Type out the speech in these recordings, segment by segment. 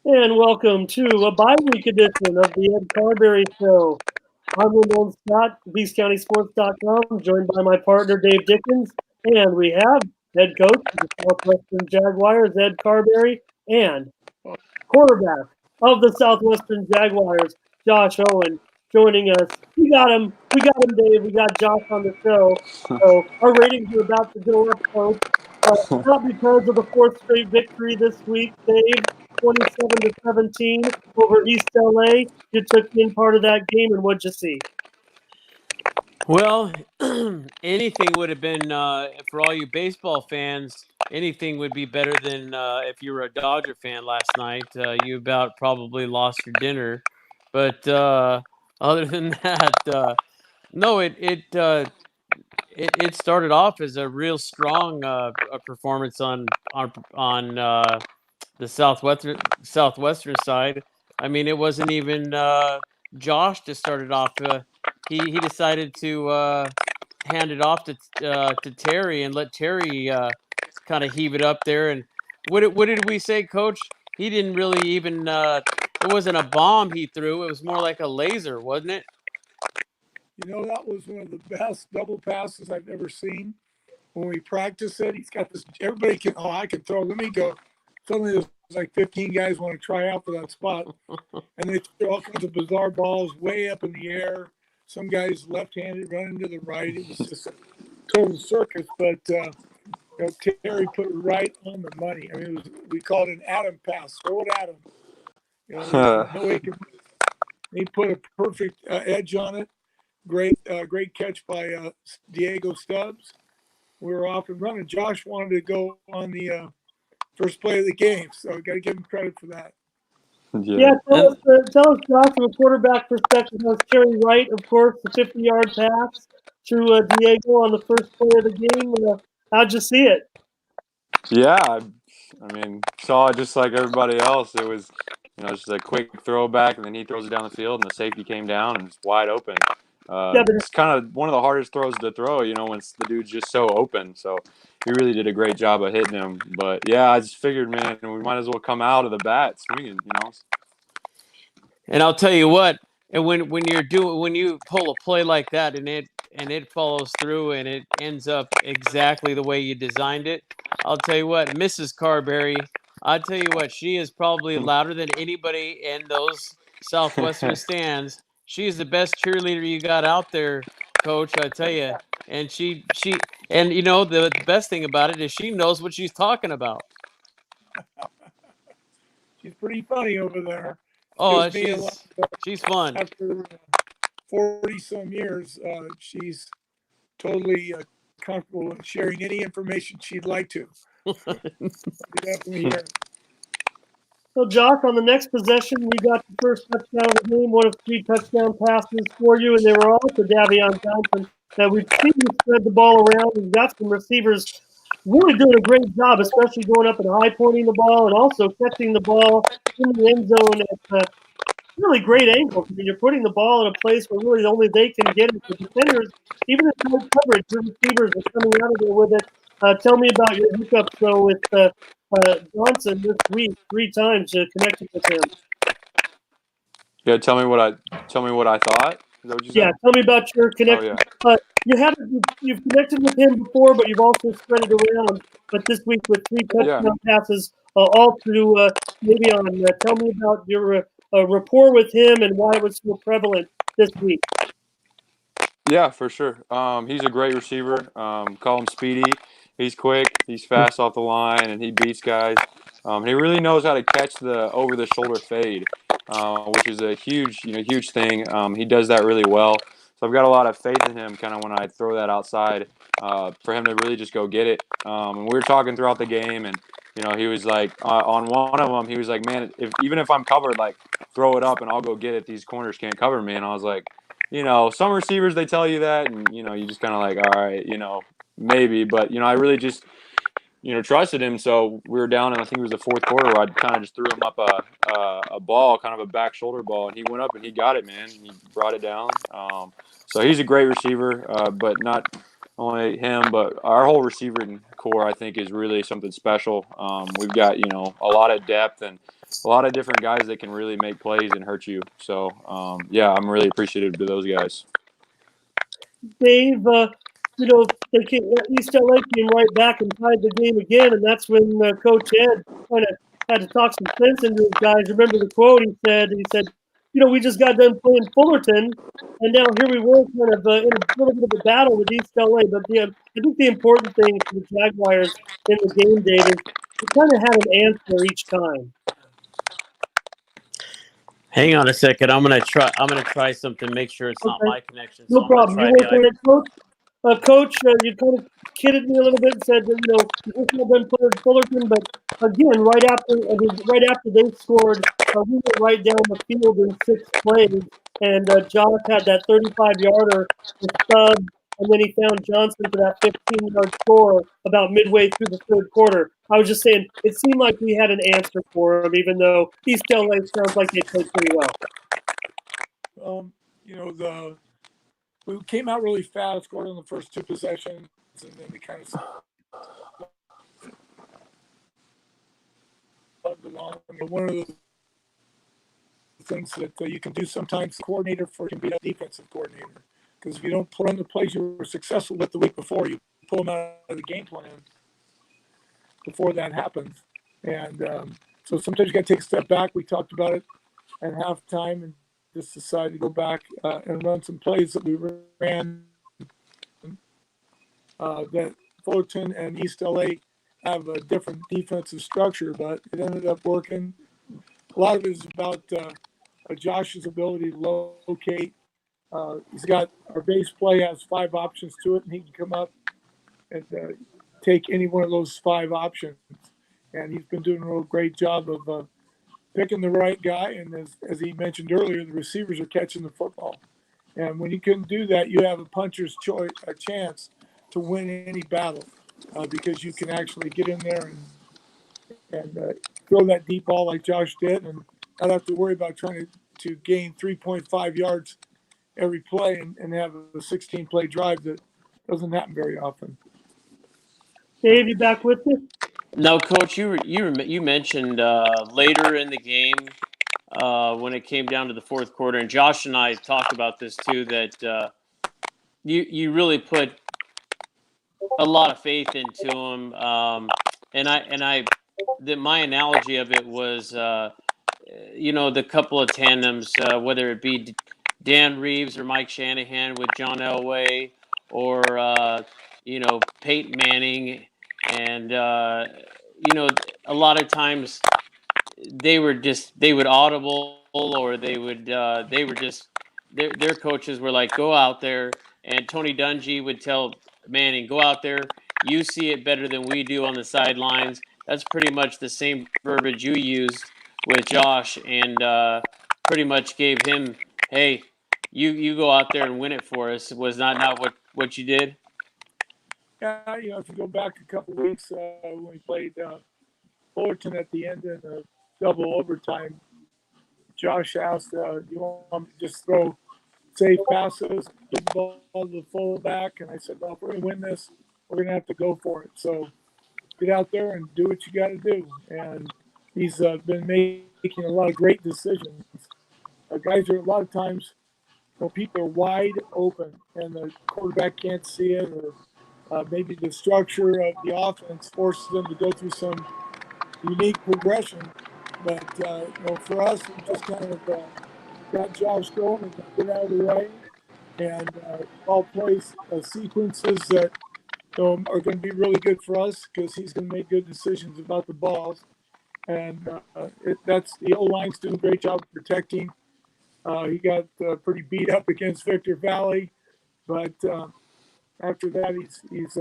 And welcome to a bye-week edition of the Ed Carberry Show. I'm Ramon Scott, BeastCountySports.com, joined by my partner Dave Dickens, and we have head coach of the Southwestern Jaguars, Ed Carberry, and quarterback of the Southwestern Jaguars, Josh Owen, joining us. We got him, Dave. We got Josh on the show. So our ratings are about to go up, coach. Not because of the fourth straight victory this week, Dave. 27-17 over East LA. You took in part of that game, and what'd you see? Well, anything would have been for all you baseball fans. Anything would be better than if you were a Dodger fan last night. You about probably lost your dinner, but other than that, no. It started off as a real strong performance on the Southwestern side. I mean, it wasn't even Josh that started off. He decided to hand it off to Terry and let Terry kind of heave it up there. And what did we say, Coach? He didn't really even. It wasn't a bomb he threw. It was more like a laser, wasn't it? That was one of the best double passes I've ever seen. When we practice it, he's got this. Everybody can. Oh, I can throw. Let me go. Suddenly, there's like 15 guys want to try out for that spot, and they throw all kinds of bizarre balls way up in the air. Some guys left-handed running to the right. It was just a total circus. But Terry put it right on the money. I mean, we called it an Adam pass. Throw it at him. No way he put a perfect edge on it. Great catch by Diego Stubbs. We were off and running. Josh wanted to go on the first play of the game, so got to give him credit for that. Yeah, tell us, Josh, from a quarterback perspective, was Terry Wright, of course, the 50-yard pass to Diego on the first play of the game. How'd you see it? Yeah, I mean, saw it just like everybody else. It was, just a quick throwback, and then he throws it down the field, and the safety came down, and it's wide open. It's kind of one of the hardest throws to throw, when the dude's just so open. So he really did a great job of hitting him. But, yeah, I just figured, man, we might as well come out of the bat swinging. And I'll tell you what, and when you pull a play like that and it follows through and it ends up exactly the way you designed it, I'll tell you what, Mrs. Carberry, I'll tell you what, she is probably louder than anybody in those Southwestern stands. She's the best cheerleader you got out there, Coach. I tell you, and and the best thing about it is she knows what she's talking about. She's pretty funny over there. Oh, she's fun. After 40-some years, she's totally comfortable in sharing any information she'd like to. So, Josh, on the next possession, we got the first touchdown of the game, one of 3 touchdown passes for you, and they were all to Davion Johnson. That we've seen you spread the ball around. We've got some receivers really doing a great job, especially going up and high pointing the ball and also catching the ball in the end zone at really great angles. I mean, you're putting the ball in a place where really only they can get it. The defenders, even if no coverage, your receivers are coming out of there with it. Tell me about your hookups, though, with Johnson this week, 3 times connected with him. Yeah, tell me what I thought. Is that what you said? Yeah, tell me about your connection. Oh, yeah. You've connected with him before, but you've also spread it around. But this week with 3 touchdown passes, all through maybe on. Tell me about your rapport with him and why it was so prevalent this week. Yeah, for sure. He's a great receiver. Call him Speedy. He's quick. He's fast off the line, and he beats guys. He really knows how to catch the over-the-shoulder fade, which is a huge thing. He does that really well. So I've got a lot of faith in him kind of when I throw that outside for him to really just go get it. And we were talking throughout the game, and, he was like, on one of them, he was like, man, even if I'm covered, like, throw it up and I'll go get it. These corners can't cover me. And I was like, some receivers, they tell you that, and, you just kind of like, all right, maybe. But, I really just, trusted him. So we were down, and I think it was the fourth quarter where I kind of just threw him up a ball, kind of a back shoulder ball, and he went up and he got it, man. He brought it down. So he's a great receiver, but not only him, but our whole receiving core, I think, is really something special. We've got, a lot of depth and a lot of different guys that can really make plays and hurt you. So, yeah, I'm really appreciative to those guys. Dave, East LA came right back and tied the game again, and that's when Coach Ed kind of had to talk some sense into his guys. Remember the quote he said, we just got done playing Fullerton, and now here we were kind of in a little bit of a battle with East LA. But I think the important thing for the Jaguars in the game, Dave, is we kind of had an answer each time. Hang on a second. I'm gonna try something. Make sure it's not my connection. So No problem. You work on it, Coach. Coach, you kind of kidded me a little bit and said that we just had been playing Fullerton, but again, right after they scored, we went right down the field in 6 plays, and Josh had that 35-yarder to stub, and then he found Johnson for that 15-yard score about midway through the third quarter. I was just saying, it seemed like we had an answer for him, even though East LA sounds like they played pretty well. We came out really fast, scored on the first 2 possessions, and then we kind of plugged along. One of the things that you can do sometimes, the coordinator can be a defensive coordinator, because if you don't run the plays you were successful with the week before, you pull them out of the game plan before that happens. And so sometimes you got to take a step back. We talked about it at halftime and just decided to go back and run some plays that we ran that Fullerton and East LA have a different defensive structure, but it ended up working. A lot of it is about Josh's ability to locate. He's got our base play has 5 options to it, and he can come up and take any one of those 5 options. And he's been doing a real great job of picking the right guy, and as he mentioned earlier, the receivers are catching the football. And when you can do that, you have a chance to win any battle because you can actually get in there and throw that deep ball like Josh did, and not have to worry about trying to gain 3.5 yards every play and have a 16-play drive that doesn't happen very often. Dave, you back with me? No, Coach, you mentioned later in the game when it came down to the fourth quarter, and Josh and I talked about this too, that you really put a lot of faith into him, my analogy of it was the couple of tandems, whether it be Dan Reeves or Mike Shanahan with John Elway, or Peyton Manning, and a lot of times they would audible, or they were just their coaches were like, go out there, and Tony Dungy would tell Manning, go out there, you see it better than we do on the sidelines. That's pretty much the same verbiage you used with Josh, and pretty much gave him, hey, you go out there and win it for us. Was not what you did? Yeah, if you go back a couple of weeks when we played Fullerton at the end of the double overtime, Josh asked, you want me to just throw safe passes, give the ball to the fullback? And I said, well, if we're going to win this, we're going to have to go for it. So get out there and do what you got to do. And he's been making a lot of great decisions. Guys are a lot of times, people are wide open and the quarterback can't see it, or maybe the structure of the offense forces them to go through some unique progression. But for us, we just kind of got Josh going and get out of the way, and all plays sequences that are going to be really good for us, because he's going to make good decisions about the balls. And that's the O-line's doing a great job of protecting. He got pretty beat up against Victor Valley, but after that, he's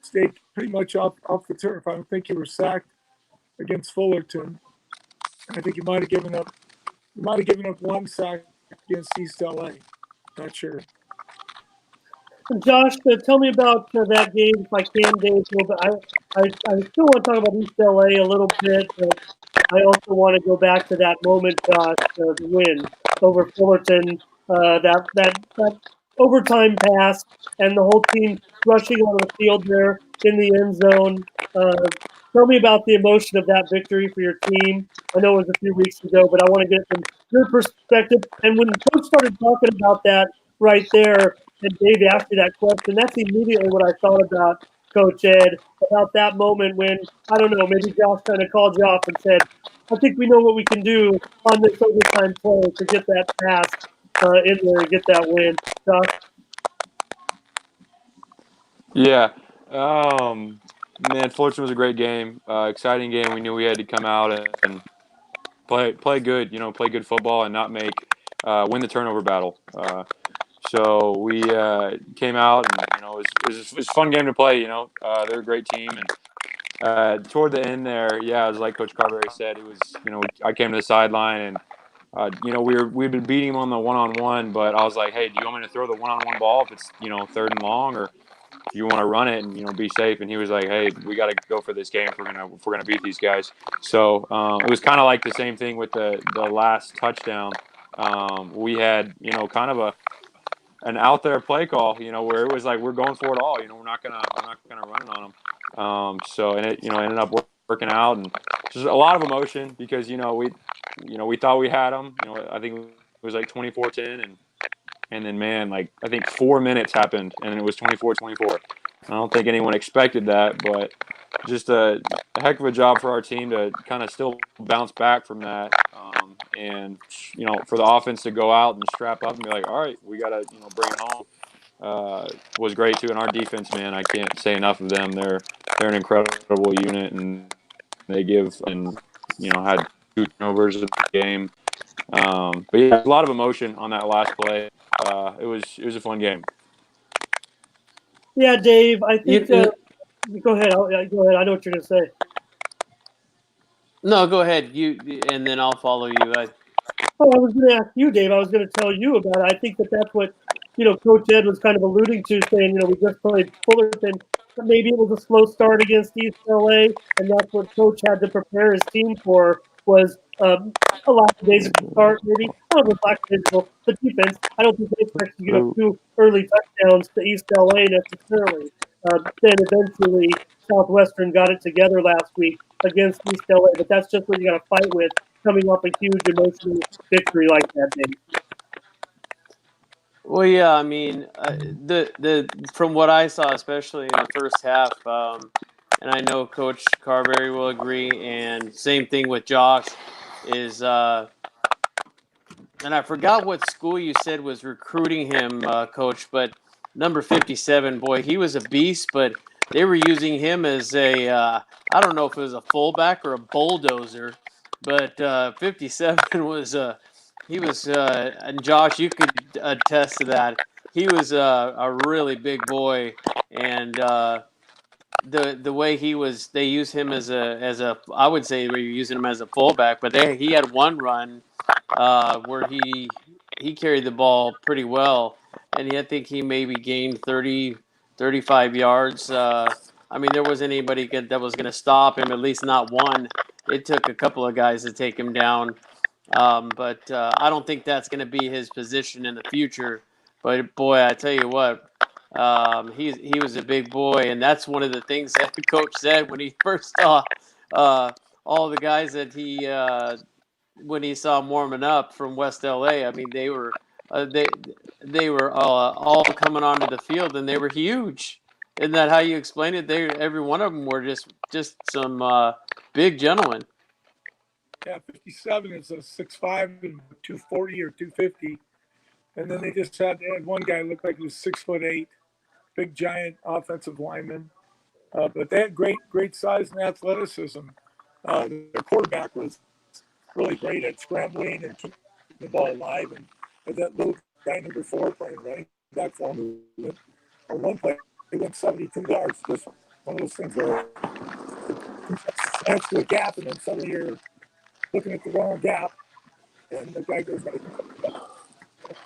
stayed pretty much off the turf. I don't think he was sacked against Fullerton. I think he might have given up. He might have given up 1 sack against East LA. Not sure. Josh, tell me about that game, if I can, Dave. I still want to talk about East LA a little bit, but I also want to go back to that moment, Josh, the win over Fullerton. That overtime pass, and the whole team rushing onto the field there in the end zone. Tell me about the emotion of that victory for your team. I know it was a few weeks ago, but I want to get from your perspective. And when Coach started talking about that right there, and Dave asked me that question, that's immediately what I thought about Coach Ed, about that moment when, I don't know, maybe Josh kind of called you off and said, I think we know what we can do on this overtime play to get that pass in there and get that win. Josh? Yeah. Man, Fullerton was a great game. Exciting game. We knew we had to come out and play good. Play good football and not win the turnover battle. So we came out and it was a fun game to play. They're a great team and toward the end there, yeah, it was like Coach Carberry said. It was I came to the sideline and we'd been beating him on the one-on-one, but I was like, hey, do you want me to throw the one-on-one ball if it's third and long, or do you want to run it and be safe? And he was like, hey, we got to go for this game if we're gonna beat these guys. So it was kind of like the same thing with the last touchdown. We had kind of an out there play call, where it was like we're going for it all. We're not gonna run it on them. So and it ended up working out, and just a lot of emotion because we thought we had them. I think it was like 24-10, and then man, like I think 4 minutes happened, and it was 24-24. I don't think anyone expected that, but just a heck of a job for our team to kind of still bounce back from that, and for the offense to go out and strap up and be like, all right, we got to bring it home. Was great too, and our defense, man, I can't say enough of them. They're an incredible unit, and they give and had 2 turnovers in the game. But yeah, a lot of emotion on that last play. It was a fun game. Yeah, Dave, I think You, go ahead. Go ahead. I know what you're going to say. no, go ahead. And then I'll follow you. Oh, I was going to ask you, Dave. I was going to tell you about it. I think that's what Coach Ed was kind of alluding to, saying we just played Fullerton. Maybe it was a slow start against East LA, and that's what Coach had to prepare his team for was a lackadaisical start. Maybe I don't know if lackadaisical, the defense. I don't think they expected to get up 2 early touchdowns to East LA necessarily. Then eventually Southwestern got it together last week against East LA, but that's just what you got to fight with coming off a huge emotional victory like that, Dave. Well, yeah, I mean, the from what I saw, especially in the first half, and I know Coach Carberry will agree, and same thing with Josh, is and I forgot what school you said was recruiting him, Coach, but number 57, boy, he was a beast, but they were using him as I don't know if it was a fullback or a bulldozer, but 57 was he was, and Josh, you could attest to that. He was a really big boy, and the way they use him as a I would say we were using him as a fullback, but he had one run where he carried the ball pretty well, and I think he maybe gained 30, 35 yards. I mean, there wasn't anybody that was going to stop him, at least not one. It took a couple of guys to take him down. But I don't think that's going to be his position in the future. But boy, I tell you what, he was a big boy, and that's one of the things that the coach said when he first saw all the guys that when he saw him warming up from West LA. I mean, they were all coming onto the field, and they were huge. Isn't that how you explain it? Every one of them were just some big gentlemen. Yeah, 57 is a 6'5" and 240 or 250. And then they had one guy look like he was 6'8", big giant offensive lineman. But they had great size and athleticism. Their quarterback was really great at scrambling and keeping the ball alive. And that little guy number 4 playing running back for him, on one play, he went 72 yards. Just one of those things where adds to a gap, and then suddenly you're looking at the wrong gap, and the guy goes,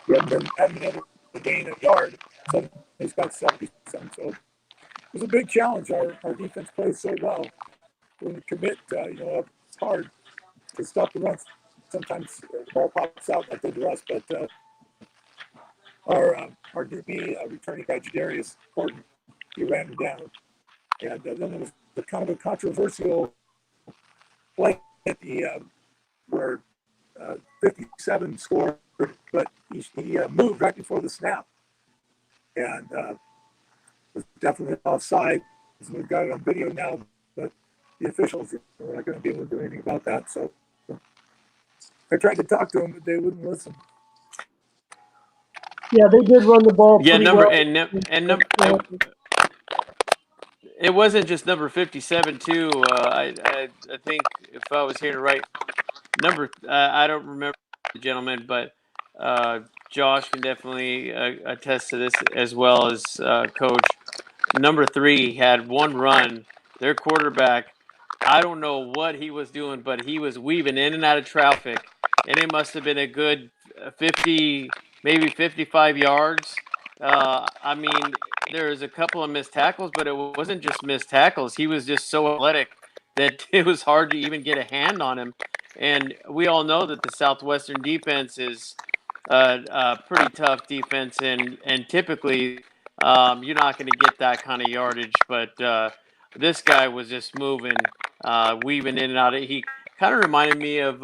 you haven't been able to gain a yard, so he's got 70 something. So it was a big challenge. Our defense plays so well. When we commit, it's hard to stop the run. Sometimes the ball pops out like they do us, but our DB returning guy Jadarius Horton. He ran him down, and then there was the kind of a controversial play at the where 57 scored, but he moved right before the snap, and was definitely offside. We've got it on video now, but the officials are not going to be able to do anything about that. So I tried to talk to them, but they wouldn't listen. Yeah, they did run the ball Yeah, pretty number well. and number. It wasn't just number 57 too. I think if I was hearing right, I don't remember the gentleman, but Josh can definitely attest to this as well as Coach. Number 3 had one run. Their quarterback, I don't know what he was doing, but he was weaving in and out of traffic, and it must have been a good 50, maybe 55 yards. I mean, there was a couple of missed tackles, but it wasn't just missed tackles. He was just so athletic that it was hard to even get a hand on him. And we all know that the Southwestern defense is a pretty tough defense, and typically you're not going to get that kind of yardage. But this guy was just moving, weaving in and out. He kind of reminded me of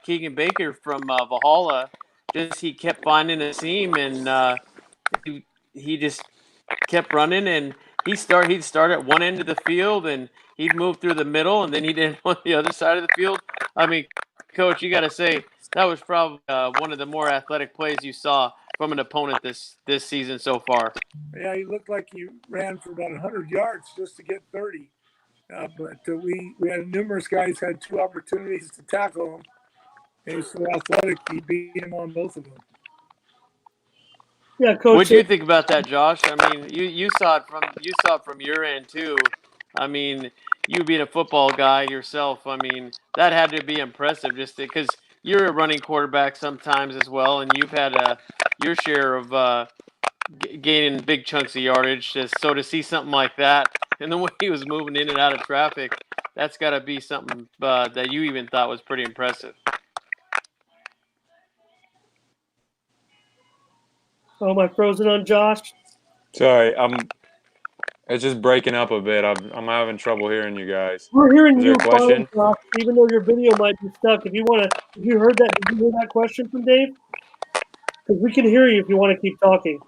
Keegan Baker from Valhalla. Just he kept finding a seam, and he just kept running, and he'd start at one end of the field, and he'd move through the middle, and then he'd end on the other side of the field. I mean, Coach, you got to say that was probably one of the more athletic plays you saw from an opponent this season so far. Yeah, he looked like he ran for about 100 yards just to get 30. But we had numerous guys had 2 opportunities to tackle him. And he's so athletic, he beat him on both of them. Yeah, Coach. What do you think about that, Josh? I mean, you saw it from your end too. I mean, you being a football guy yourself, I mean, that had to be impressive just because you're a running quarterback sometimes as well, and you've had your share of gaining big chunks of yardage. So to see something like that, and the way he was moving in and out of traffic, that's got to be something that you even thought was pretty impressive. Oh, am I frozen on Josh? Sorry, it's just breaking up a bit. I'm having trouble hearing you guys. We're hearing Is there you a question? fine, Josh, even though your video might be stuck. If you heard that, did you hear that question from Dave? Because we can hear you if you want to keep talking.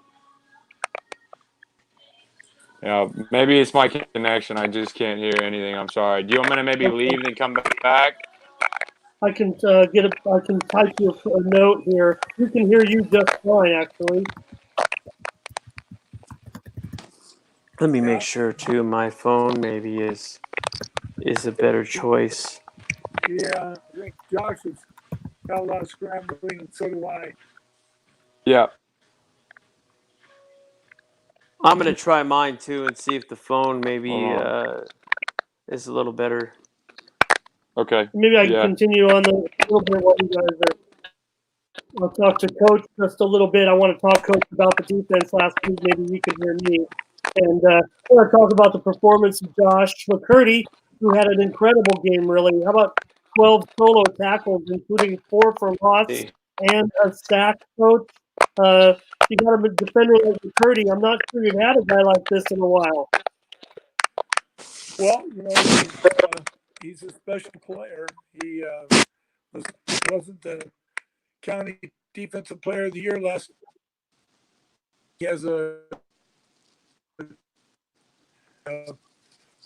Yeah, maybe it's my connection. I just can't hear anything. I'm sorry. Do you want me to maybe leave and then come back? I can I can type you a note here. We can hear you just fine, actually. Let me make sure too. My phone maybe is a better choice. Yeah, I think Josh has got a lot of scrambling, and so do I. Yeah. I'm gonna try mine too and see if the phone maybe is a little better. Okay. Maybe I can Yeah. continue on a little bit while you guys are. I'll talk to Coach just a little bit. I want to talk, Coach, about the defense last week. Maybe you can hear me. And I want to talk about the performance of Josh McCurdy, who had an incredible game, really. How about 12 solo tackles, including 4 for loss and a sack, Coach? You got a defender like McCurdy. I'm not sure you've had a guy like this in a while. Well, he's a special player. He wasn't the county defensive player of the year last. He has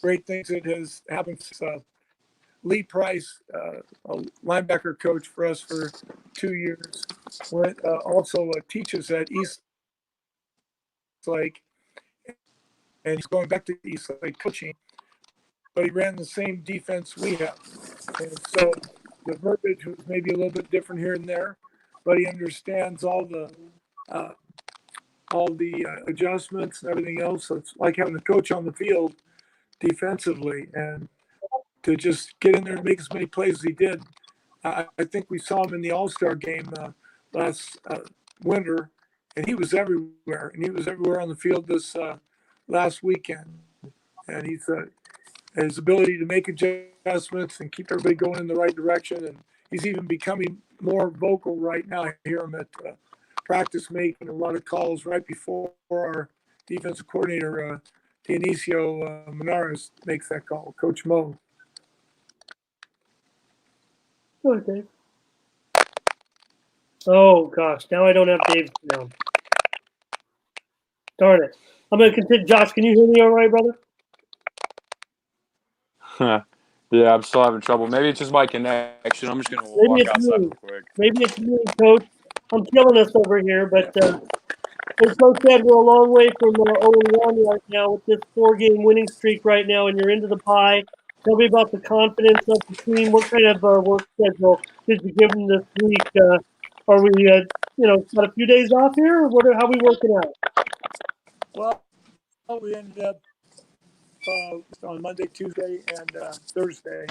great things that has happened. Lee Price, a linebacker coach for us for 2 years, also teaches at East Lake, and he's going back to East Lake coaching. But he ran the same defense we have, and so the verbiage was maybe a little bit different here and there, but he understands all the adjustments and everything else. So it's like having a coach on the field defensively, and to just get in there and make as many plays as he did. I think we saw him in the All-Star game last winter, and he was everywhere. And he was everywhere on the field this last weekend. And his ability to make adjustments and keep everybody going in the right direction. And he's even becoming more vocal right now. I hear him at practice making a lot of calls right before our defensive coordinator, Dionisio Menares, makes that call, Coach Mo. Go ahead, Dave. Oh, gosh. Now I don't have Dave's sound. Darn it. I'm going to continue. Josh, can you hear me all right, brother? Yeah, I'm still having trouble. Maybe it's just my connection. I'm just gonna Maybe walk it's outside me. real quick. Maybe it's me, Coach. I'm killing us over here, but as Coach said, we're a long way from 0-1 right now with this 4-game winning streak right now, and you're into the bye. Tell me about the confidence of the team. What kind of work schedule did you give them this week? Are we, got a few days off here, or how are we working out? Well, we ended up on Monday, Tuesday, and Thursday.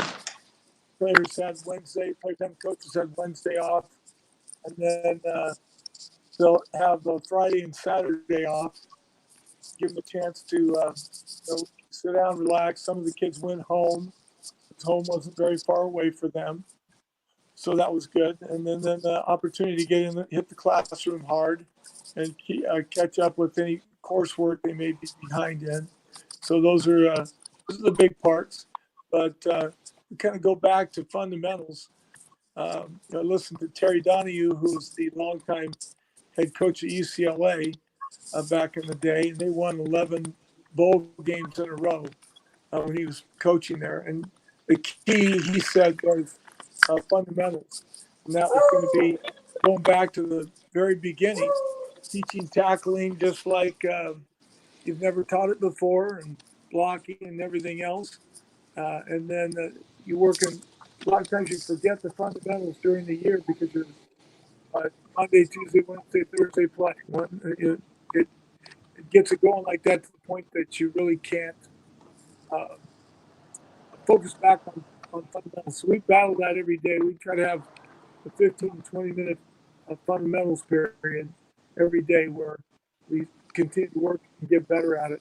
Players had Wednesday, playtime coaches had Wednesday off, and then they'll have Friday and Saturday off. Give them a chance to sit down, relax. Some of the kids went home. Home wasn't very far away for them, so that was good. And then the opportunity to get in, hit the classroom hard, and catch up with any coursework they may be behind in. So those are the big parts. But we kind of go back to fundamentals. I listened to Terry Donahue, who's the longtime head coach at UCLA back in the day, and they won 11 bowl games in a row when he was coaching there. And the key, he said, was fundamentals. And that was going to be going back to the very beginning, teaching tackling just like you've never taught it before, and blocking and everything else. And then you work in, a lot of times you forget the fundamentals during the year because you're Monday, Tuesday, Wednesday, Thursday play. It gets it going like that to the point that you really can't focus back on fundamentals. So we battle that every day. We try to have a 15 to 20 minute fundamentals period every day where we continue to work and get better at it.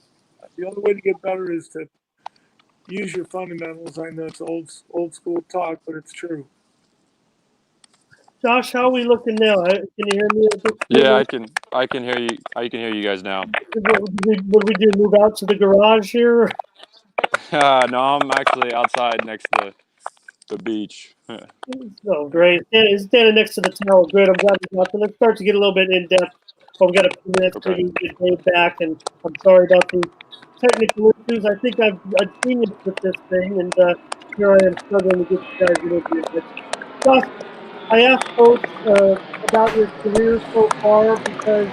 The only way to get better is to use your fundamentals. I know it's old school talk, but it's true. Josh, how are we looking now? Can you hear me at this Yeah, point? I can hear you. I can hear you guys now. What do we do? Move out to the garage here? No, I'm actually outside next to the beach. Oh, great. He's standing next to the tower. Good. I'm glad we got to. Let's start to get a little bit in depth. Well, we got a few minutes Okay. to get Dave back, and I'm sorry about the technical issues. I think I've a genius with this thing, and here I am struggling to get you guys in here. But Josh, I asked Coach about your career so far because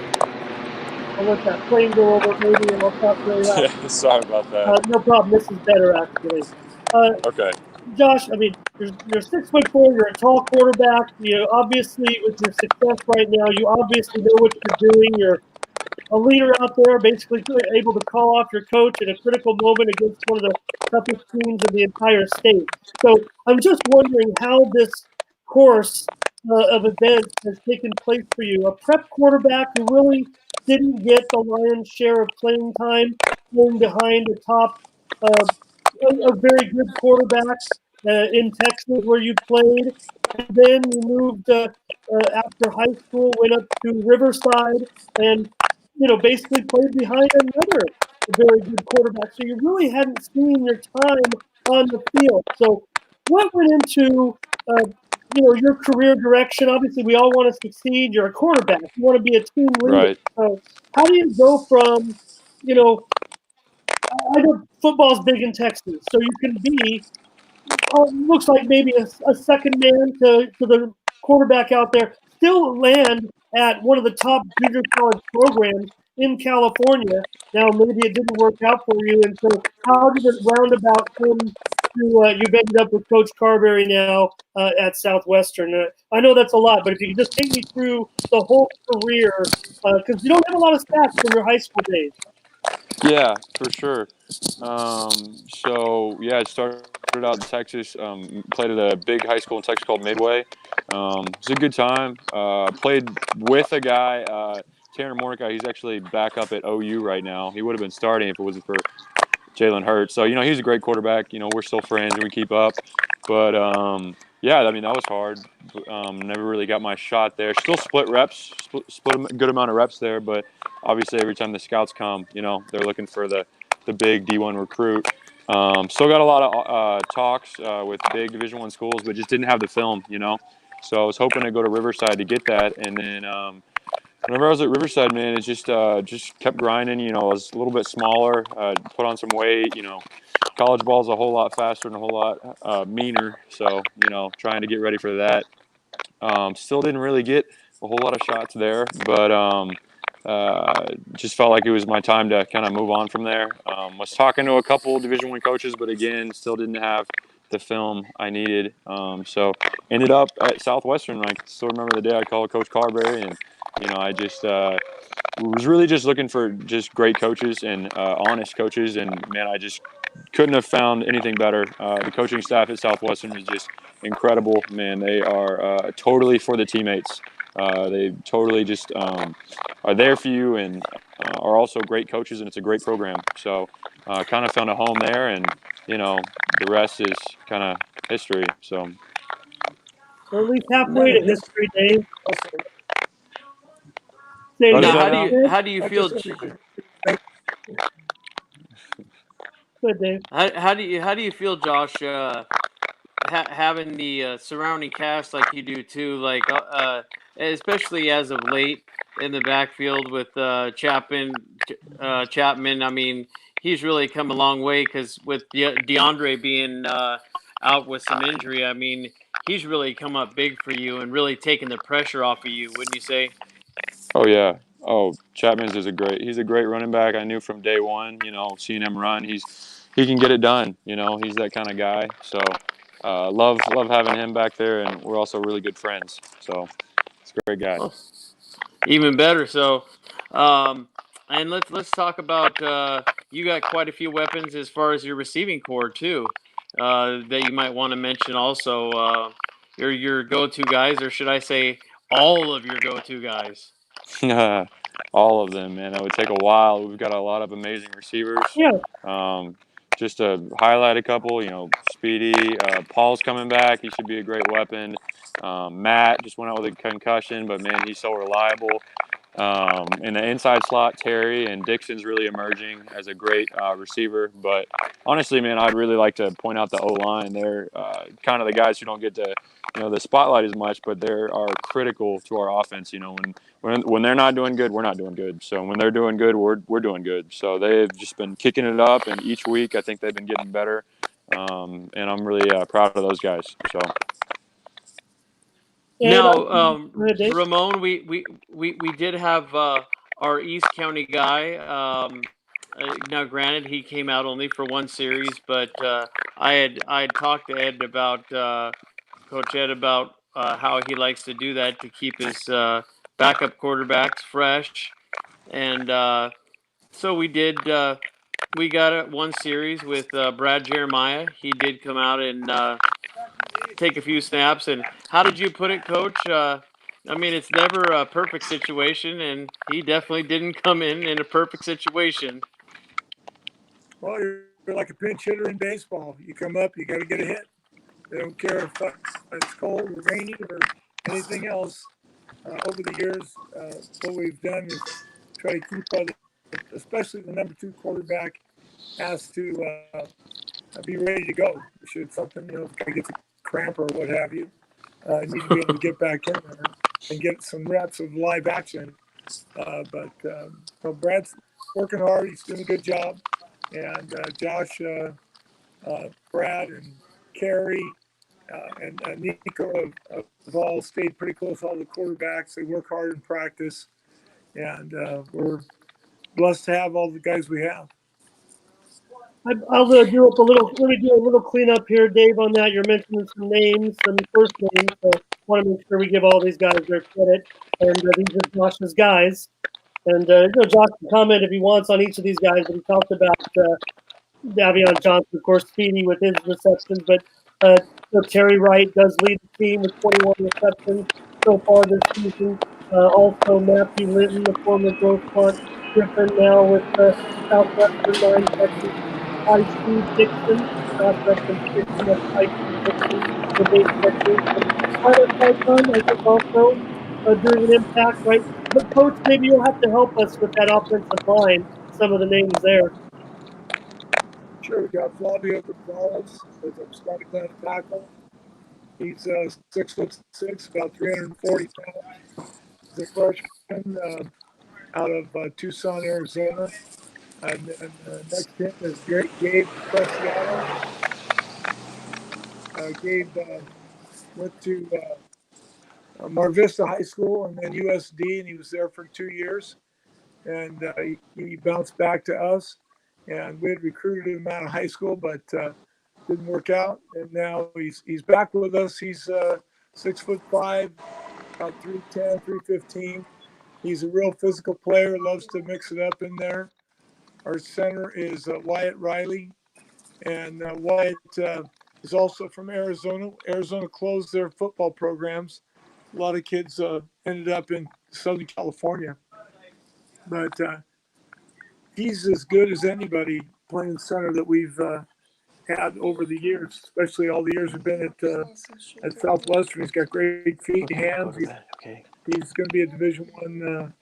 I'll let that plane go over maybe, and I'll talk really loud. Yeah, sorry about that. No problem. This is better actually. Uh, Okay. Josh, I mean, you're 6'4", you're a tall quarterback. You obviously, with your success right now, you obviously know what you're doing. You're a leader out there, basically able to call off your coach at a critical moment against one of the toughest teams in the entire state. So I'm just wondering how this course of events has taken place for you. A prep quarterback who really didn't get the lion's share of playing time, playing behind a top, a very good quarterback in Texas where you played. And then you moved after high school, went up to Riverside, and basically played behind another very good quarterback. So you really hadn't seen your time on the field. So what went into your career direction? Obviously, we all want to succeed. You're a quarterback. You want to be a team leader. Right. So how do you go from, I know football's big in Texas, so you can be looks like maybe a second man to the quarterback out there, still land at one of the top junior college programs in California. Now, maybe it didn't work out for you, and so how did it roundabout come to you've ended up with Coach Carberry now at Southwestern? I know that's a lot, but if you could just take me through the whole career, because you don't have a lot of stats from your high school days. Yeah, for sure. So yeah, I started out in Texas. Played at a big high school in Texas called Midway. It's a good time. Played with a guy, Tanner Mordecai. He's actually back up at OU right now. He would have been starting if it wasn't for Jalen Hurts. So he's a great quarterback. We're still friends and we keep up. But Yeah, I mean that was hard. Never really got my shot there. Still split reps, split a good amount of reps there, but obviously every time the scouts come, they're looking for the big D1 recruit. Still got a lot of talks with big Division I schools, but just didn't have the film. So I was hoping to go to Riverside to get that, and then whenever I was at Riverside, man, it just kept grinding. I was a little bit smaller, put on some weight. College ball is a whole lot faster and a whole lot meaner. So trying to get ready for that. Still didn't really get a whole lot of shots there, but just felt like it was my time to kind of move on from there. Was talking to a couple Division I coaches, but again, still didn't have the film I needed. So ended up at Southwestern. I still remember the day I called Coach Carberry, and I just was really just looking for just great coaches and honest coaches, and man, I just couldn't have found anything better. The coaching staff at Southwestern is just incredible, man. They are totally for the teammates. They totally just are there for you, and are also great coaches, and it's a great program. So kind of found a home there, and the rest is kind of history. So Or at least halfway to history, Dave. Say what is Now, that again, now? Dave? how do you feel? Good, Dave. How do you feel, Josh? Having the surrounding cast like you do too, like especially as of late in the backfield with Chapman. I mean, he's really come a long way because with DeAndre being out with some injury, I mean, he's really come up big for you and really taken the pressure off of you, wouldn't you say? Oh yeah. Oh, Chapman's is he's a great running back. I knew from day one, seeing him run, he can get it done. He's that kind of guy. So love having him back there, and we're also really good friends. So it's a great guy. Well, even better. So, and let's talk about you got quite a few weapons as far as your receiving core too, that you might want to mention also. Your go-to guys, or should I say, all of your go-to guys? All of them, man. That would take a while. We've got a lot of amazing receivers. Yeah. Just to highlight a couple, Speedy, Paul's coming back. He should be a great weapon. Matt just went out with a concussion, but man, he's so reliable. In the inside slot, Terry and Dixon's really emerging as a great receiver. But honestly, man, I'd really like to point out the O-line. They're kind of the guys who don't get to, the spotlight as much, but they are critical to our offense. When they're not doing good, we're not doing good. So when they're doing good, we're doing good. So they've just been kicking it up, and each week I think they've been getting better. And I'm really proud of those guys. So. Now, Ramon, we did have our East County guy. Now, granted, he came out only for one series, but I had talked to Ed about Coach Ed about how he likes to do that to keep his backup quarterbacks fresh, and so we did. We got one series with Brad Jeremiah. He did come out and take a few snaps. And how did you put it, Coach? I mean, it's never a perfect situation, and he definitely didn't come in a perfect situation. Well, you're like a pinch hitter in baseball. You come up, you got to get a hit. They don't care if it's cold or rainy or anything else. Over the years, what we've done is try to keep especially the number 2 quarterback has to be ready to go. Should something, get a cramp or what have you, need to be able to get back in there and get some reps of live action. But Brad's working hard. He's doing a good job. And Josh, Brad, and Carrie, and Nico have all stayed pretty close. All the quarterbacks, they work hard in practice. And we're blessed to have all the guys we have. I'll do up a little. Let me do a little cleanup here, Dave. On that, you're mentioning some names, some first names. So I want to make sure we give all these guys their credit. And these are Josh's guys. And Josh can comment if he wants on each of these guys. But he talked about Davion Johnson, of course, Speedy with his receptions. But Terry Wright does lead the team with 21 receptions so far this season. Also, Matthew Linton, the former Grove Punt Griffin, now with Southwestern 9 catches. Steve Dixon, Southwestern 6 catches. the base technique. And Tyler Python, I think, also doing an impact, right? But coach, maybe you'll have to help us with that offensive line. Some of the names there. Sure, we got Flavio Gonzalez as our starting left tackle. He's 6'6", about 340 pounds. He's a freshman out of Tucson, Arizona. And then next to him is Gabe Preciado. Gabe went to Mar Vista High School and then USD, and he was there for 2 years. And he bounced back to us. And we had recruited him out of high school, but didn't work out. And now he's back with us. He's 6'5", about 310, 315. He's a real physical player, loves to mix it up in there. Our center is Wyatt Riley. And Wyatt is also from Arizona. Arizona closed their football programs. A lot of kids ended up in Southern California. But he's as good as anybody playing center that we've had over the years, especially all the years we've been at Southwestern. He's got great feet and hands. He's going to be a Division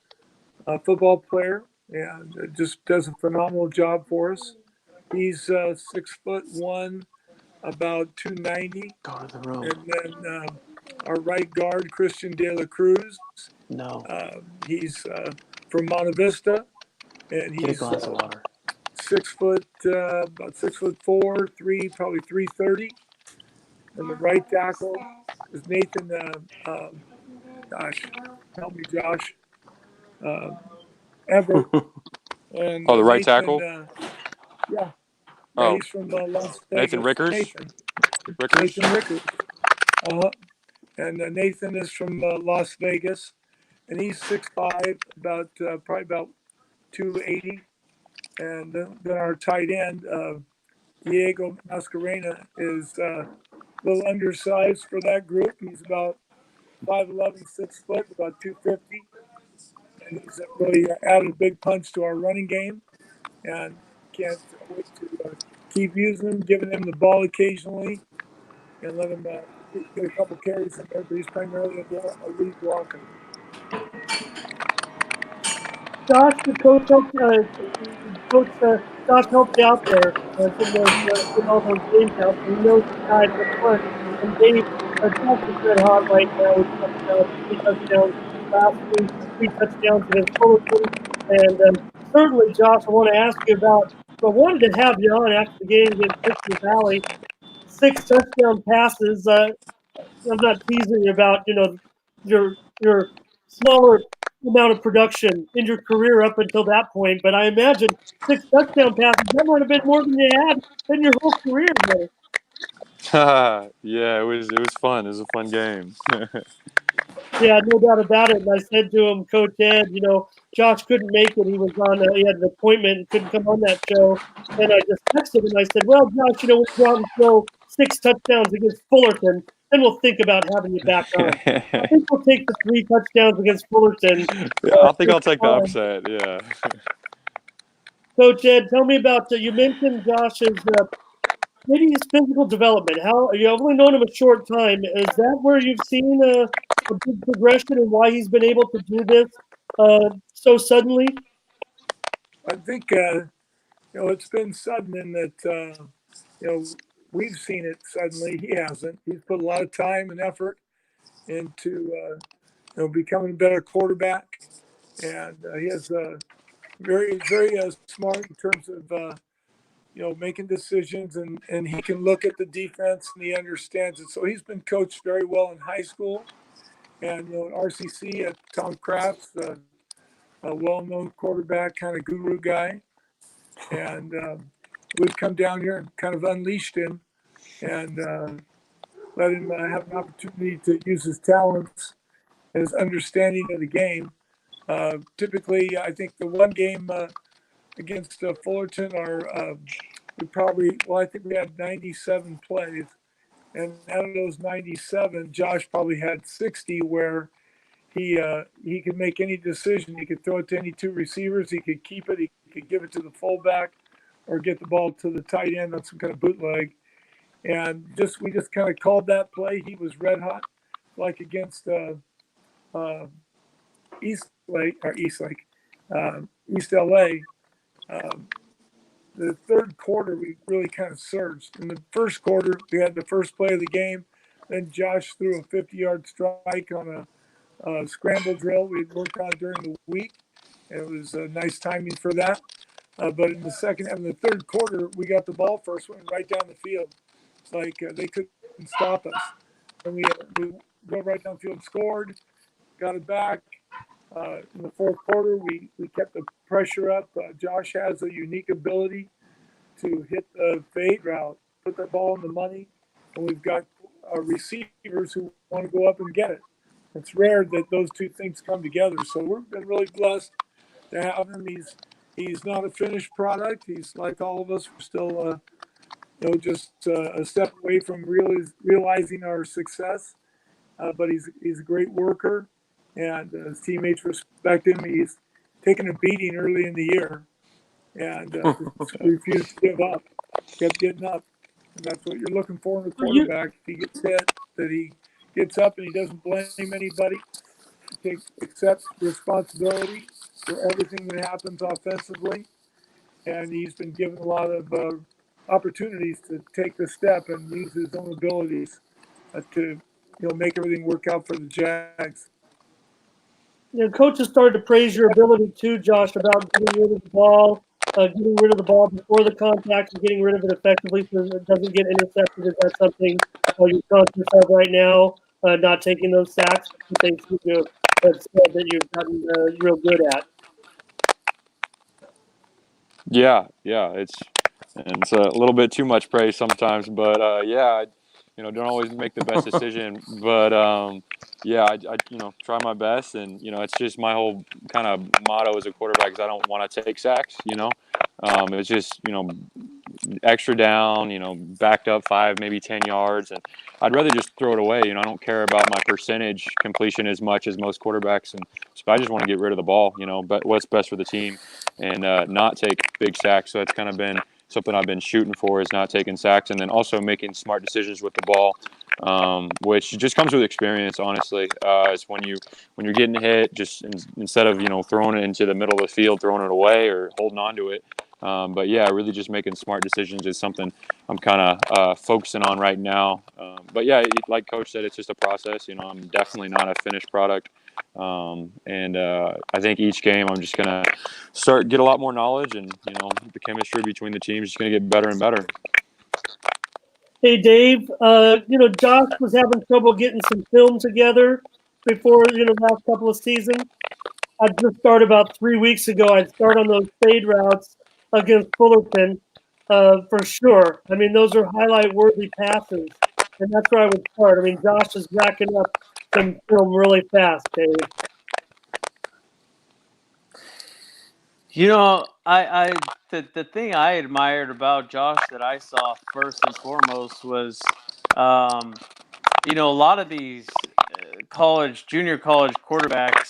I football player and just does a phenomenal job for us. He's 6'1", about 290. Go to the room. And then our right guard, Christian De La Cruz. No. He's from Monte Vista, and Get a he's glass of water. 6 foot, about 6'4", probably 330. And the right tackle is Nathan. Gosh, help me, Josh. Everett. And Oh, the right Nathan, tackle? yeah. Oh. He's from Las Vegas. Nathan Rickers? Nathan Rickers? Rickers. And Nathan is from Las Vegas, and he's 6'5", about probably about 280. And then our tight end, Diego Mascarena, is a little undersized for that group. He's about 5'11", 6 foot, about 250. And he's really added a big punch to our running game. And can't wait to keep using him, giving him the ball occasionally, and let him get a couple carries in there. But he's primarily a lead blocker. Josh, the coach helped, Josh helped you out there, getting all those games out. So he knows the guys up front. And Dave, Josh is red hot right now. He's got 3 touchdowns last week, 3 touchdowns against Fullerton. And certainly, Josh, I want to ask you about. I wanted to have you on after the game against Victory Valley. 6 touchdown passes. I'm not teasing you about your smaller amount of production in your career up until that point, but I imagine 6 touchdown passes, that might have been more than you had in your whole career there. Yeah, it was fun. It was a fun game. Yeah, no doubt about it. And I said to him, Coach Ed, Josh couldn't make it. He had an appointment and couldn't come on that show. And I just texted him. I said, well, Josh, we'll go out and throw 6 touchdowns against Fullerton. Then we'll think about having you back on. I think we'll take the 3 touchdowns against Fullerton. I think I'll take the upset. Yeah. Coach Ed, tell me about you mentioned Josh's maybe his physical development. How you've only known him a short time. Is that where you've seen a big progression and why he's been able to do this so suddenly? I think it's been sudden in that we've seen it suddenly. He hasn't. He's put a lot of time and effort into becoming a better quarterback, and he is very smart in terms of making decisions, and he can look at the defense and he understands it. So he's been coached very well in high school, and at RCC at Tom Kraft's a well-known quarterback, kind of guru guy, and we've come down here and kind of unleashed him and let him have an opportunity to use his talents and his understanding of the game. Typically, I think the one game against Fullerton, I think we had 97 plays. And out of those 97, Josh probably had 60 where he could make any decision. He could throw it to any 2 receivers. He could keep it. He could give it to the fullback or get the ball to the tight end on some kind of bootleg. and we just kind of called that play. He was red hot, like against East Lake or East LA. Um, the third quarter, we really kind of surged. In the first quarter, we had the first play of the game. Then Josh threw a 50-yard strike on a scramble drill we'd worked on during the week. And it was nice timing for that. But in the third quarter, we got the ball first, went right down the field. It's like they couldn't stop us. And we go right down the field, scored, got it back. In the fourth quarter, we kept the pressure up. Josh has a unique ability to hit the fade route, put the ball in the money, and we've got receivers who want to go up and get it. It's rare that those two things come together. So we've been really blessed to have him. He's not a finished product. He's like all of us. We're still, just a step away from realizing our success. But he's a great worker, and his teammates respect him. He's taken a beating early in the year, and refused to give up. Kept getting up, and that's what you're looking for in a quarterback. If he gets hit, that he gets up and he doesn't blame anybody. Accepts responsibility for everything that happens offensively, and he's been given a lot of opportunities to take the step and use his own abilities to make everything work out for the Jags. Coaches started to praise your ability too, Josh, about getting rid of the ball, before the contact and getting rid of it effectively so it doesn't get intercepted. Is that something you're conscious of right now? Not taking those sacks, things you have said that you've gotten real good at. Yeah, it's a little bit too much praise sometimes, but I don't always make the best decision, but I try my best, and it's just my whole kind of motto as a quarterback is I don't want to take sacks. It's just extra down, backed up 5, maybe 10 yards, and I'd rather just throw it away. I don't care about my percentage completion as much as most quarterbacks, and so I just want to get rid of the ball. But what's best for the team, and not take big sacks. So that's kind of been something I've been shooting for, is not taking sacks, and then also making smart decisions with the ball, which just comes with experience. Honestly, is when you're getting hit, just instead of throwing it into the middle of the field, throwing it away or holding on to it. But really just making smart decisions is something I'm kind of focusing on right now. But like Coach said, it's just a process. I'm definitely not a finished product. I think each game I'm just going to get a lot more knowledge, and, the chemistry between the teams is going to get better and better. Hey, Dave, Josh was having trouble getting some film together before, last couple of seasons. I just started about 3 weeks ago. I'd start on those fade routes against Fullerton for sure. I mean, those are highlight-worthy passes, and that's where I would start. I mean, Josh is racking up some film really fast, Dave. The thing I admired about Josh that I saw first and foremost was, a lot of these junior college quarterbacks,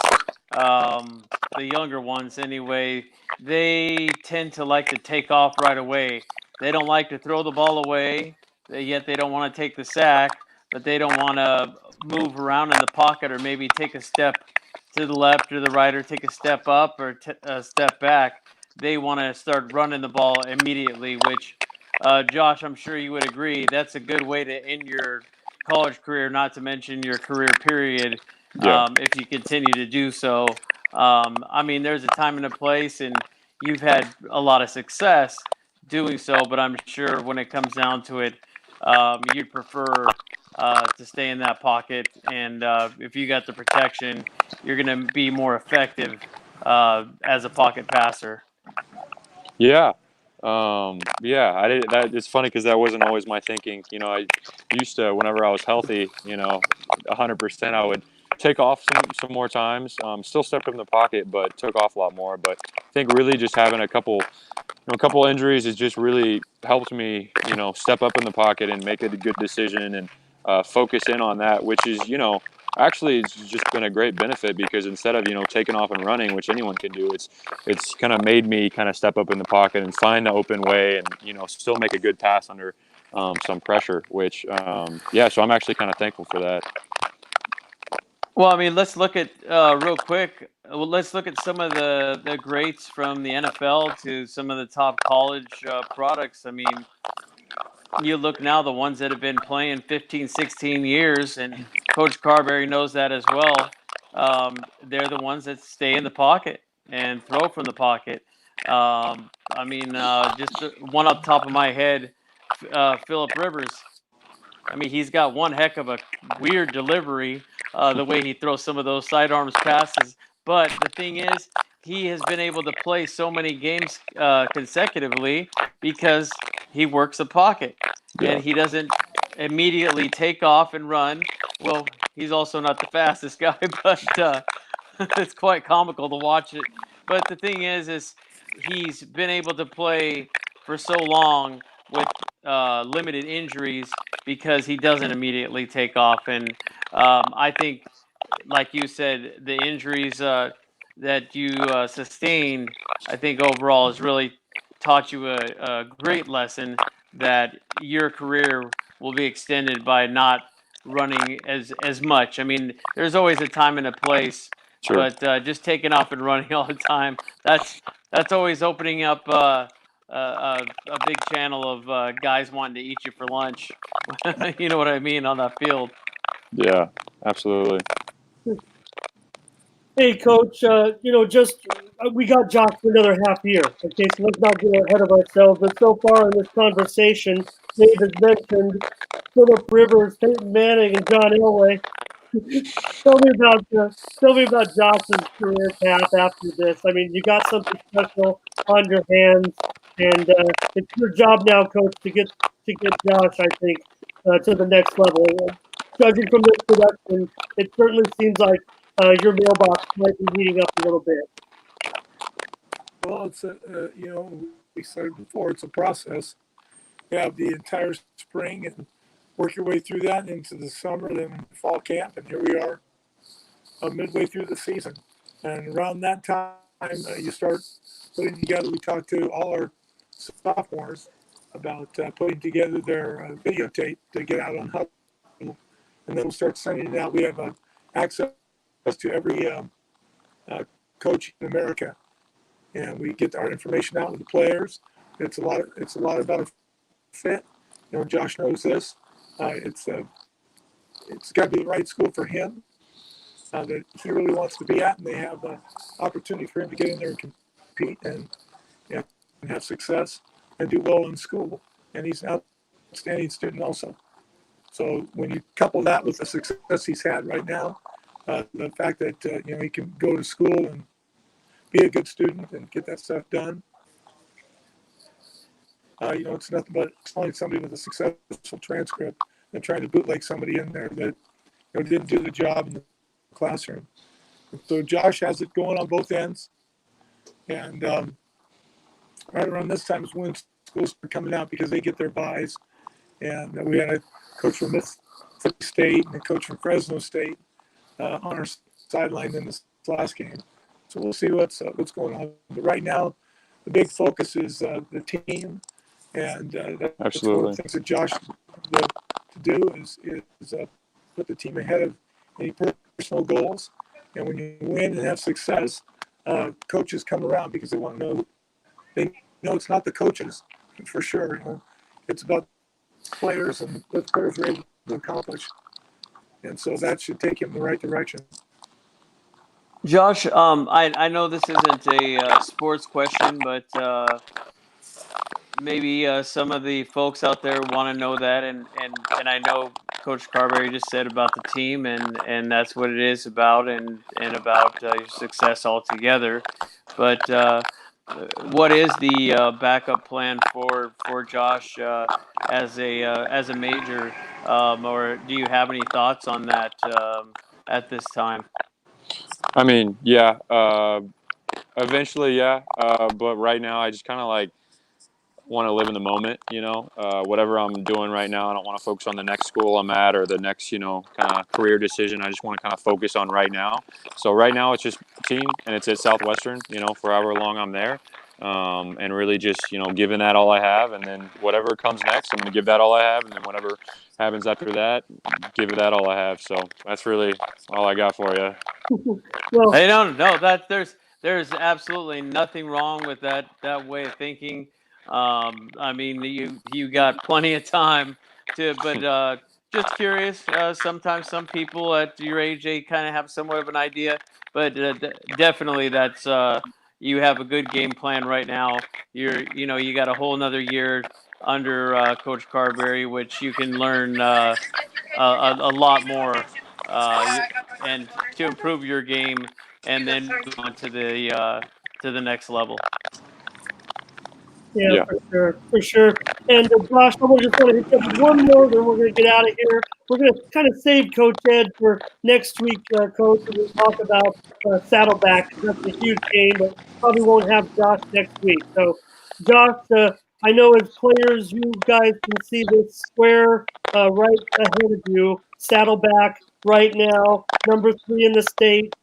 the younger ones anyway, they tend to like to take off right away. They don't like to throw the ball away, yet they don't want to take the sack, but they don't want to move around in the pocket or maybe take a step to the left or the right or take a step up or a step back. They want to start running the ball immediately, which, Josh, I'm sure you would agree, that's a good way to end your college career, not to mention your career period, if you continue to do so. There's a time and a place, and you've had a lot of success doing so, but I'm sure when it comes down to it, you'd prefer to stay in that pocket, and if you got the protection, you're going to be more effective as a pocket passer. Yeah. I did that. It's funny because that wasn't always my thinking. I used to, whenever I was healthy, 100%, I would take off some more times. Still stepped up in the pocket, but took off a lot more. But I think really just having a couple injuries has just really helped me, step up in the pocket and make a good decision and focus in on that, which is, actually it's just been a great benefit because instead of, taking off and running, which anyone can do, it's kind of made me kind of step up in the pocket and find the open way and, still make a good pass under some pressure, which, yeah, so I'm actually kind of thankful for that. Well, I mean, let's look at real quick. Let's look at some of the greats from the NFL to some of the top college products. I mean, you look now, the ones that have been playing 15, 16 years, and Coach Carberry knows that as well. They're the ones that stay in the pocket and throw from the pocket. I mean, just one off the top of my head, Philip Rivers. I mean, he's got one heck of a weird delivery, the way he throws some of those sidearms passes. But the thing is, he has been able to play so many games consecutively because he works the pocket Yeah. and he doesn't immediately take off and run. Well, he's also not the fastest guy, but it's quite comical to watch it. But the thing is he's been able to play for so long with limited injuries because he doesn't immediately take off. And I think, like you said, the injuries that you sustained, I think overall has really taught you a great lesson that your career will be extended by not running as much. I mean, there's always a time and a place, Sure. but just taking off and running all the time, that's always opening up a big channel of guys wanting to eat you for lunch. You know what I mean, on that field. Yeah, absolutely. Hey, Coach, we got Josh for another half year. Okay, so let's not get ahead of ourselves. But so far in this conversation, Dave has mentioned Philip Rivers, Peyton Manning, and John Elway. Tell me about Josh's career path after this. I mean, you got something special on your hands, and it's your job now, Coach, to get Josh, I think, to the next level. Judging from this production, it certainly seems like your mailbox might be heating up a little bit. Well, it's we said before, it's a process. You have the entire spring and work your way through that into the summer, then fall camp, and here we are, midway through the season. And around that time, you start putting together. We talked to all our sophomores about putting together their videotape to get out on Hub, and then we'll start sending it out. We have access to every coach in America, and we get our information out with the players. It's a lot about a fit. Josh knows this. It's got to be the right school for him that he really wants to be at, and they have an opportunity for him to get in there and compete and have success and do well in school. And he's an outstanding student also. So when you couple that with the success he's had right now, the fact that he can go to school and be a good student and get that stuff done, it's nothing but finding somebody with a successful transcript and trying to bootleg somebody in there that didn't do the job in the classroom. So Josh has it going on both ends, and right around this time is when schools are coming out because they get their buys. And we had a coach from Mississippi State and a coach from Fresno State on our sideline in this last game. So we'll see what's going on. But right now, the big focus is the team, and that's Absolutely. one of the things that Josh to do is put the team ahead of any personal goals. And when you win and have success, coaches come around because they want to know. They know it's not the coaches for sure. It's about players and what players are able to accomplish. And so that should take him in the right direction. Josh, I know this isn't a sports question, but maybe some of the folks out there want to know that, and I know Coach Carberry just said about the team, and that's what it is about, and about your success altogether. But what is the backup plan for Josh as a major, or do you have any thoughts on that at this time? I mean, yeah, eventually, yeah. But right now, I just kind of like want to live in the moment, whatever I'm doing right now. I don't want to focus on the next school I'm at or the next, kind of career decision. I just want to kind of focus on right now. So right now it's just team and it's at Southwestern, for however long I'm there. and really just giving that all I have, and then whatever comes next, I'm going to give that all I have, and then whatever happens after that, give it that all I have. So that's really all I got for you. Well, Hey, no, that there's absolutely nothing wrong with that way of thinking. I mean, you got plenty of time but just curious. Sometimes some people at your age, they kind of have somewhat of an idea, but definitely you have a good game plan right now. You got a whole another year under Coach Carberry, which you can learn a lot more and to improve your game and then move on to the next level. yeah, Yeah. for sure. And Josh, I just want to hit you up with one more, then we're going to get out of here. We're going to kind of save Coach Ed for next week, Coach, and we'll talk about Saddleback. That's a huge game, but probably won't have Josh next week. So, Josh, I know as players, you guys can see this square right ahead of you. Saddleback right now, number 3 in the state.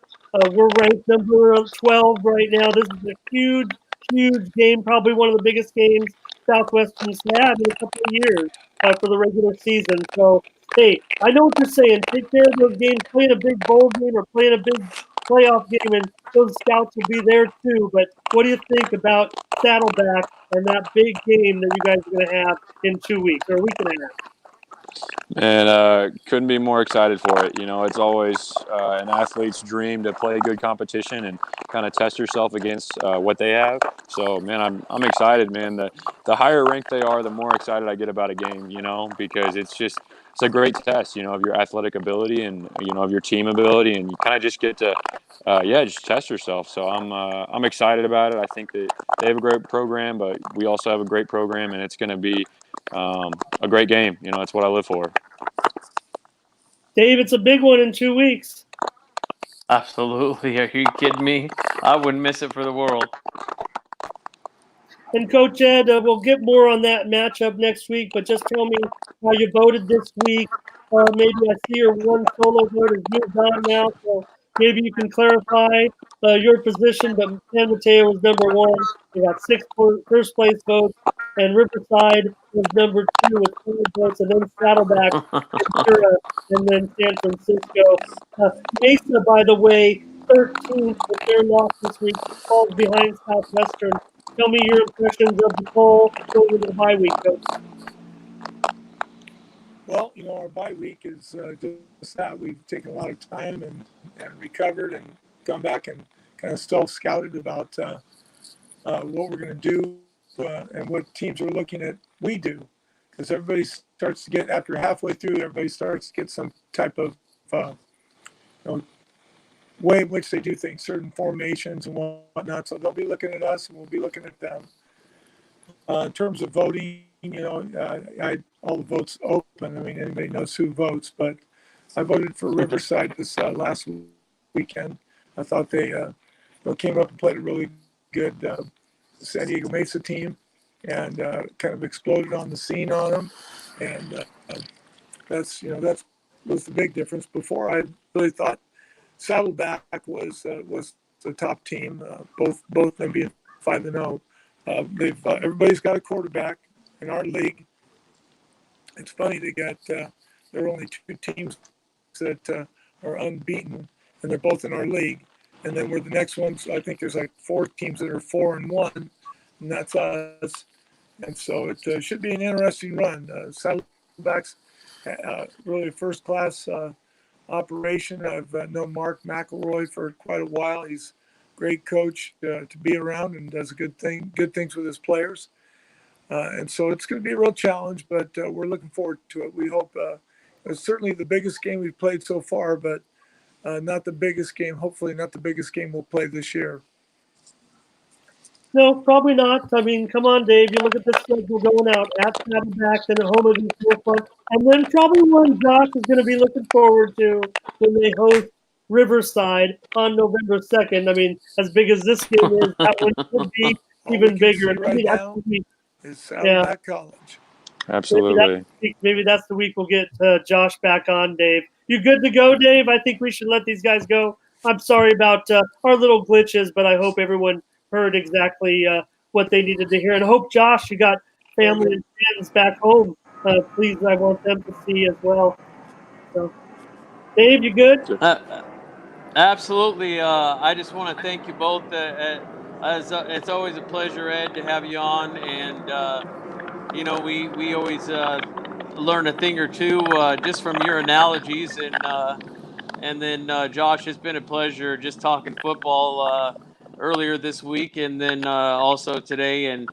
We're ranked number 12 right now. This is a huge game, probably one of the biggest games Southwestern's had in a couple of years for the regular season. So, hey, I know what you're saying. Take care of those games. Playing a big bowl game or playing a big playoff game, and those scouts will be there too. But what do you think about Saddleback and that big game that you guys are going to have in 2 weeks or a week and a half? And couldn't be more excited for it. It's always an athlete's dream to play good competition and kind of test yourself against what they have. So, man, I'm excited, man. The higher ranked they are, the more excited I get about a game. Because it's a great test. Of your athletic ability and of your team ability, and you kind of just get to just test yourself. So I'm excited about it. I think that they have a great program, but we also have a great program, and it's going to be a great game. It's what I live for. Dave, it's a big one in 2 weeks. Absolutely. Are you kidding me? I wouldn't miss it for the world. And Coach Ed, we'll get more on that matchup next week, but just tell me how you voted this week. Maybe I see your one solo vote is moved on now, so maybe you can clarify your position. But San Mateo was number 1. We got 6 first place votes, and Riverside was number 2 with 4 votes, and then Saddleback, Ventura, and then San Francisco. Mesa, by the way, 13th with their loss this week, falls behind Southwestern. Tell me your impressions of the poll going into the bye week, Coach. Well, our bye week is just that. We've taken a lot of time and recovered and come back and kind of self-scouted about what we're going to do and what teams are looking at we do. Because everybody starts to get, after halfway through, everybody starts to get some type of way in which they do things, certain formations and whatnot. So they'll be looking at us and we'll be looking at them. In terms of voting, all the votes open. I mean, anybody knows who votes, but I voted for Riverside this last weekend. I thought they came up and played a really good San Diego Mesa team and kind of exploded on the scene on them. And that was the big difference. Before, I really thought Saddleback was the top team, both them being 5-0. Everybody's got a quarterback in our league. It's funny, there are only 2 teams that are unbeaten, and they're both in our league. And then we're the next ones. I think there's like 4 teams that are 4-1, and that's us. And so it should be an interesting run. Saddleback's really a first-class operation. I've known Mark McElroy for quite a while. He's a great coach to be around and does good things with his players. And so it's going to be a real challenge, but we're looking forward to it. We hope it's certainly the biggest game we've played so far, but not the biggest game. Hopefully not the biggest game we'll play this year. No, probably not. I mean, come on, Dave. You look at the schedule going out at Saddleback, then at home against Norfolk, and then probably one Josh is going to be looking forward to when they host Riverside on November 2nd. I mean, as big as this game is, that one could be even bigger. And maybe that's the week. Is Saddleback College. Absolutely. Maybe that's the week we'll get Josh back on, Dave. You good to go, Dave? I think we should let these guys go. I'm sorry about our little glitches, but I hope everyone heard exactly what they needed to hear. And I hope, Josh, you got family and friends back home. Please, I want them to see as well. So, Dave, you good? Absolutely. I just want to thank you both. It's always a pleasure, Ed, to have you on. And, we always learn a thing or two just from your analogies. And then, Josh, it's been a pleasure just talking football earlier this week, and then also today, and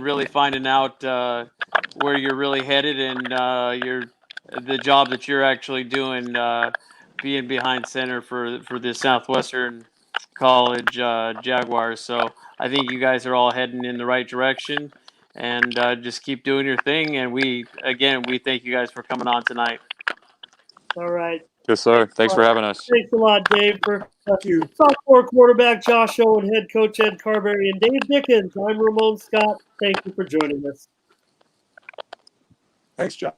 really finding out where you're really headed, and the job that you're actually doing, being behind center for the Southwestern College Jaguars. So I think you guys are all heading in the right direction, and just keep doing your thing. And we thank you guys for coming on tonight. All right. Yes, sir. Thanks for having us. Thanks a lot, Dave, for Thank you. sophomore quarterback Josh Owen, head coach Ed Carberry, and Dave Dickens. I'm Ramon Scott. Thank you for joining us. Thanks, John.